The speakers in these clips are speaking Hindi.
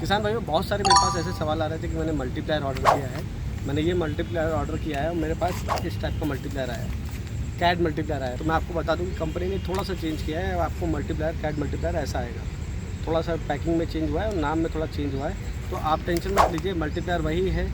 किसान भाइयों, बहुत सारे मेरे पास ऐसे सवाल आ रहे थे कि मैंने मल्टीप्लायर ऑर्डर किया है। मैंने ये मल्टीप्लायर ऑर्डर किया है और मेरे पास इस टाइप का मल्टीप्लायर आया है, कैड मल्टीप्लायर आया है। तो मैं आपको बता दूं कि कंपनी ने थोड़ा सा चेंज किया है। आपको मल्टीप्लायर कैड मल्टीप्लायर ऐसा आएगा, थोड़ा सा पैकिंग में चेंज हुआ है और नाम में थोड़ा चेंज हुआ है। तो आप टेंशन मत लीजिए, मल्टीप्लायर वही है,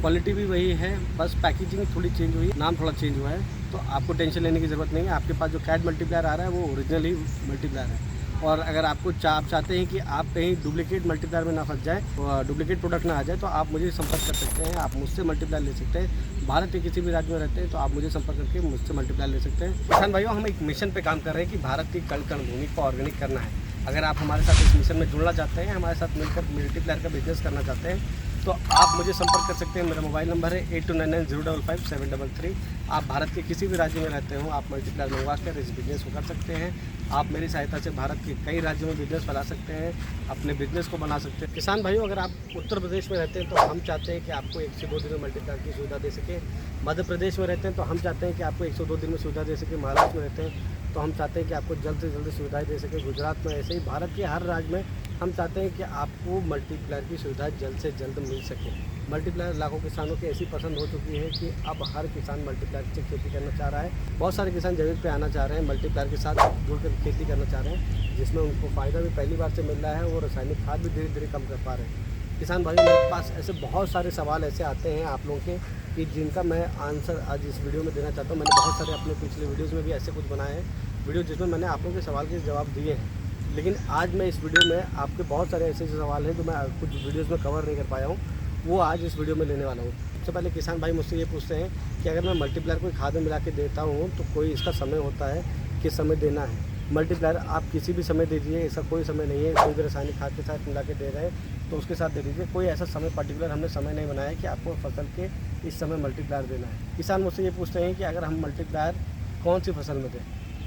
क्वालिटी भी वही है, बस पैकेजिंग थोड़ी चेंज हुई है, नाम थोड़ा चेंज हुआ है। तो आपको टेंशन लेने की ज़रूरत नहीं है। आपके पास जो कैड मल्टीप्लायर आ रहा है वो ओरिजिनल ही मल्टीप्लायर है। और अगर आपको आप चाहते हैं कि आप कहीं डुप्लीकेट मल्टीप्लायर में ना फंस जाए, डुप्लीकेट प्रोडक्ट ना आ जाए, तो आप मुझे संपर्क कर सकते हैं। आप मुझसे मल्टीप्लायर ले सकते हैं। भारत के किसी भी राज्य में रहते हैं तो आप मुझे संपर्क करके मुझसे मल्टीप्लायर ले सकते हैं। किसान भाइयों, हम एक मिशन पे काम कर रहे हैं कि भारत की कण कण भूमि को ऑर्गेनिक करना है। अगर आप हमारे साथ इस मिशन में जुड़ना चाहते हैं, हमारे साथ मिलकर मल्टीप्लायर का बिजनेस करना चाहते हैं, तो आप मुझे संपर्क कर सकते हैं। मेरा मोबाइल नंबर है 8299055733। आप भारत के किसी भी राज्य में रहते हो, आप मल्टीप्लायर मंगवा कर इस बिज़नेस को कर सकते हैं। आप मेरी सहायता से भारत के कई राज्यों में बिज़नेस बना सकते हैं, अपने बिज़नेस को बना सकते हैं। किसान भाइयों, अगर आप उत्तर प्रदेश में रहते हैं तो हम चाहते हैं कि आपको 1 से 2 दिन में मल्टीप्लायर की सुविधा दे सकें। मध्य प्रदेश में रहते हैं तो हम चाहते हैं कि आपको 1 से 2 दिन में सुविधा दे सकें। महाराष्ट्र में रहते हैं तो हम चाहते हैं कि आपको जल्द से जल्द सुविधाएं दे सकें। गुजरात में ऐसे ही भारत के हर राज्य में हम चाहते हैं कि आपको मल्टीप्लायर की सुविधा जल्द से जल्द मिल सके। मल्टीप्लायर लाखों किसानों की ऐसी पसंद हो चुकी है कि अब हर किसान मल्टीप्लायर से खेती करना चाह रहा है। बहुत सारे किसान जैविक पे आना चाह रहे हैं, मल्टीप्लायर के साथ जुड़कर खेती करना चाह रहे हैं, जिसमें उनको फ़ायदा भी पहली बार से मिल रहा है। वो रासायनिक खाद भी धीरे धीरे कम कर पा रहे हैं। किसान भाई, मेरे पास ऐसे बहुत सारे सवाल ऐसे आते हैं आप लोगों के कि जिनका मैं आंसर आज इस वीडियो में देना चाहता हूँ। मैंने बहुत सारे अपने पिछले वीडियोज़ में भी ऐसे कुछ बनाए हैं वीडियो, जिसमें मैंने आप लोगों के सवाल के जवाब दिए हैं। लेकिन आज मैं इस वीडियो में आपके बहुत सारे ऐसे सवाल हैं जो मैं कुछ वीडियोज़ में कवर नहीं कर पाया हूँ, वो आज इस वीडियो में लेने वाला हूँ। सबसे पहले किसान भाई मुझसे ये पूछते हैं कि अगर मैं मल्टीप्लायर कोई खाद में मिला के देता हूँ तो कोई इसका समय होता है, किस समय देना है? मल्टीप्लायर आप किसी भी समय दे दीजिए, ऐसा कोई समय नहीं है। कोई भी रासायनिक खाद के साथ मिला के दे रहे हैं तो उसके साथ दे दीजिए। कोई ऐसा समय पर्टिकुलर हमने समय नहीं बनाया है कि आपको फसल के इस समय मल्टीप्लायर देना है। किसान मुझसे ये पूछते हैं कि अगर हम मल्टीप्लायर कौन सी फसल में दें?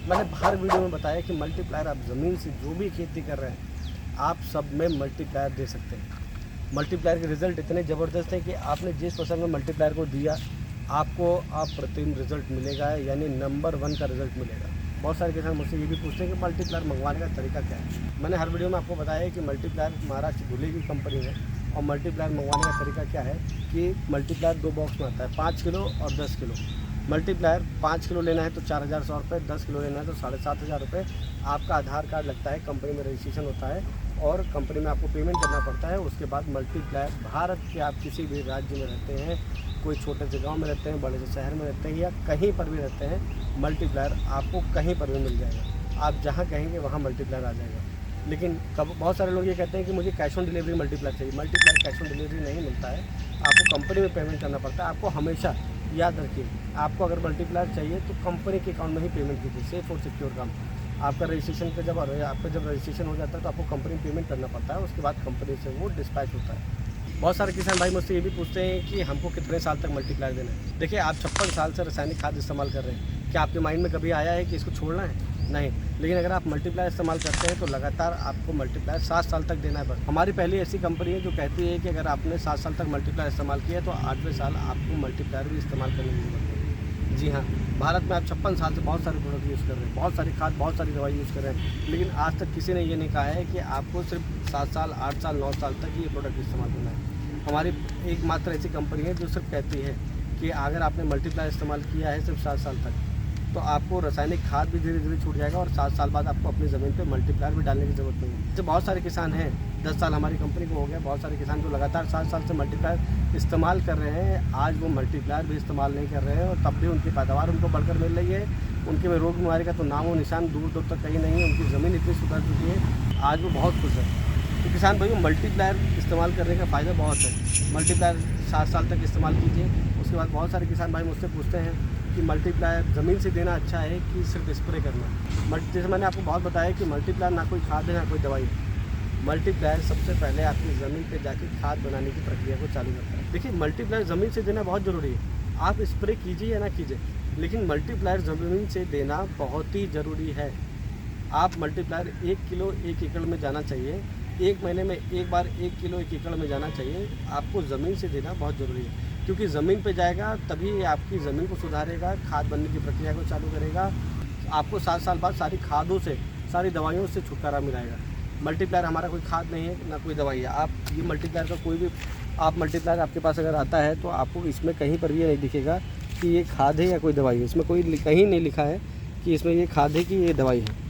मैंने हर वीडियो में बताया कि मल्टीप्लायर आप ज़मीन से जो भी खेती कर रहे हैं, आप सब में मल्टीप्लायर दे सकते हैं। मल्टीप्लायर के रिज़ल्ट इतने ज़बरदस्त हैं कि आपने जिस फसल में मल्टीप्लायर को दिया, आपको अप्रतिम रिज़ल्ट मिलेगा, यानी नंबर 1 का रिज़ल्ट मिलेगा। बहुत सारे किसान मुझसे ये भी पूछते हैं कि मल्टीप्लायर मंगवाने का तरीका क्या है। मैंने हर वीडियो में आपको बताया है कि मल्टीप्लायर महाराष्ट्र धुले की कंपनी है, और मल्टीप्लायर मंगवाने का तरीका क्या है कि मल्टीप्लायर 2 बॉक्स में आता है, 5 किलो और 10 किलो। मल्टीप्लायर 5 किलो लेना है तो 4100 रुपये, 10 किलो लेना है तो 7500 रुपये। आपका आधार कार्ड लगता है, कंपनी में रजिस्ट्रेशन होता है और कंपनी में आपको पेमेंट करना पड़ता है। उसके बाद मल्टीप्लायर भारत के आप किसी भी राज्य में रहते हैं, कोई छोटे से गांव में रहते हैं, बड़े से शहर में रहते हैं, या कहीं पर भी रहते हैं, मल्टीप्लायर आपको कहीं पर भी मिल जाएगा। आप जहां कहेंगे वहां मल्टीप्लायर आ जाएगा। लेकिन बहुत सारे लोग ये कहते हैं कि मुझे कैश ऑन डिलीवरी मल्टीप्लायर चाहिए। मल्टीप्लायर कैश ऑन डिलीवरी नहीं मिलता है, आपको कंपनी में पेमेंट करना पड़ता है। आपको हमेशा याद रखिए, आपको अगर मल्टीप्लायर चाहिए तो कंपनी के अकाउंट में ही पेमेंट कीजिए। सेफ और सिक्योर काम। आपका रजिस्ट्रेशन का जब रजिस्ट्रेशन हो जाता है तो आपको कंपनी में पेमेंट करना पड़ता है, उसके बाद कंपनी से वो डिस्पैच होता है। बहुत सारे किसान भाई मुझसे ये भी पूछते हैं कि हमको कितने साल तक मल्टीप्लायर देना है। देखिए, आप 56 साल से रासायनिक खाद इस्तेमाल कर रहे हैं, क्या आपके माइंड में कभी आया है कि इसको छोड़ना है? नहीं। लेकिन अगर आप मल्टीप्लायर इस्तेमाल करते हैं तो लगातार आपको मल्टीप्लायर 7 साल तक देना है। बस हमारी पहली ऐसी कंपनी है जो कहती है कि अगर आपने 7 साल तक मल्टीप्लायर इस्तेमाल किया तो 8वें साल आपको मल्टीप्लायर भी इस्तेमाल करने की जरूरत है। जी हाँ, भारत में आप 56 साल से बहुत सारे प्रोडक्ट यूज़ कर रहे हैं, बहुत सारी खाद, बहुत सारी दवाई यूज़ कर रहे हैं, लेकिन आज तक किसी ने ये नहीं कहा है कि आपको सिर्फ 7 साल, 8 साल, 9 साल तक ये प्रोडक्ट इस्तेमाल करना है। हमारी एकमात्र ऐसी कंपनी है जो सिर्फ कहती है कि अगर आपने मल्टीप्लायर इस्तेमाल किया है सिर्फ 7 साल तक, तो आपको रासायनिक खाद भी धीरे धीरे छूट जाएगा और 7 साल बाद आपको अपनी ज़मीन पे मल्टीप्लायर भी डालने की ज़रूरत नहीं है। जैसे बहुत सारे किसान हैं, 10 साल हमारी कंपनी को हो गया, बहुत सारे किसान जो लगातार 7 साल से मल्टीप्लायर इस्तेमाल कर रहे हैं, आज वो मल्टीप्लायर भी इस्तेमाल नहीं कर रहे हैं और तब भी उनकी पैदावार उनको बढ़कर मिल रही है। उनके में रोग बीमारी का तो नाम और निशान दूर दूर तक कहीं नहीं है। उनकी ज़मीन इतनी सुधर चुकी है, आज वो बहुत खुश है। तो किसान भाइयों, मल्टीप्लायर इस्तेमाल करने का फ़ायदा बहुत है। मल्टीप्लायर 7 साल तक इस्तेमाल कीजिए। उसके बाद बहुत सारे किसान भाई मुझसे पूछते हैं कि मल्टीप्लायर ज़मीन से देना अच्छा है कि सिर्फ स्प्रे करना। जैसे मैंने आपको बहुत बताया कि मल्टीप्लायर ना कोई खाद है ना कोई दवाई। मल्टीप्लायर सबसे पहले आपकी ज़मीन पे जाके खाद बनाने की प्रक्रिया को चालू करता है। देखिए, मल्टीप्लायर ज़मीन से देना बहुत ज़रूरी है। आप स्प्रे कीजिए या ना कीजिए, लेकिन मल्टीप्लायर ज़मीन से देना बहुत ही ज़रूरी है। आप मल्टीप्लायर 1 किलो 1 एकड़ में जाना चाहिए, 1 महीने में एक बार 1 किलो 1 एकड़ में जाना चाहिए। आपको ज़मीन से देना बहुत ज़रूरी है, क्योंकि ज़मीन पे जाएगा तभी आपकी ज़मीन को सुधारेगा, खाद बनने की प्रक्रिया को चालू करेगा। आपको 7 साल बाद सारी खादों से, सारी दवाइयों से छुटकारा मिलेगा। मल्टीप्लायर हमारा कोई खाद नहीं है ना कोई दवाई है। आप ये मल्टीप्लायर का कोई भी आप मल्टीप्लायर आपके पास अगर आता है तो आपको इसमें कहीं पर भी ये नहीं दिखेगा कि ये खाद है या कोई दवाई है। इसमें कोई कहीं नहीं लिखा है कि इसमें ये खाद है कि ये दवाई है।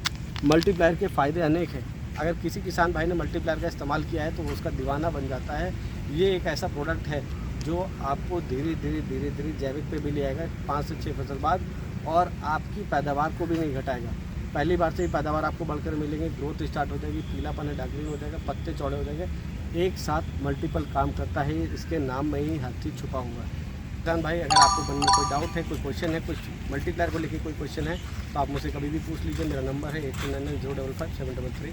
मल्टीप्लायर के फ़ायदे अनेक हैं। अगर किसी किसान भाई ने मल्टीप्लायर का इस्तेमाल किया है तो वो उसका दीवाना बन जाता है। ये एक ऐसा प्रोडक्ट है जो आपको धीरे धीरे जैविक पे भी ले आएगा 5 से 6 फसल बाद, और आपकी पैदावार को भी नहीं घटाएगा। पहली बार से ही पैदावार आपको बढ़कर मिलेंगे, ग्रोथ स्टार्ट हो जाएगी, पीलापन है डार्कग्रीन हो जाएगा, पत्ते चौड़े हो जाएंगे। एक साथ मल्टीपल काम करता है, इसके नाम में ही हर चीज़ छुपा हुआ है। किसान भाई अगर आपको मन में कोई डाउट है, कोई क्वेश्चन है, कुछ मल्टीप्लायर को लेकर कोई क्वेश्चन है तो आप मुझसे कभी भी पूछ लीजिए। मेरा नंबर है 8299 055 733।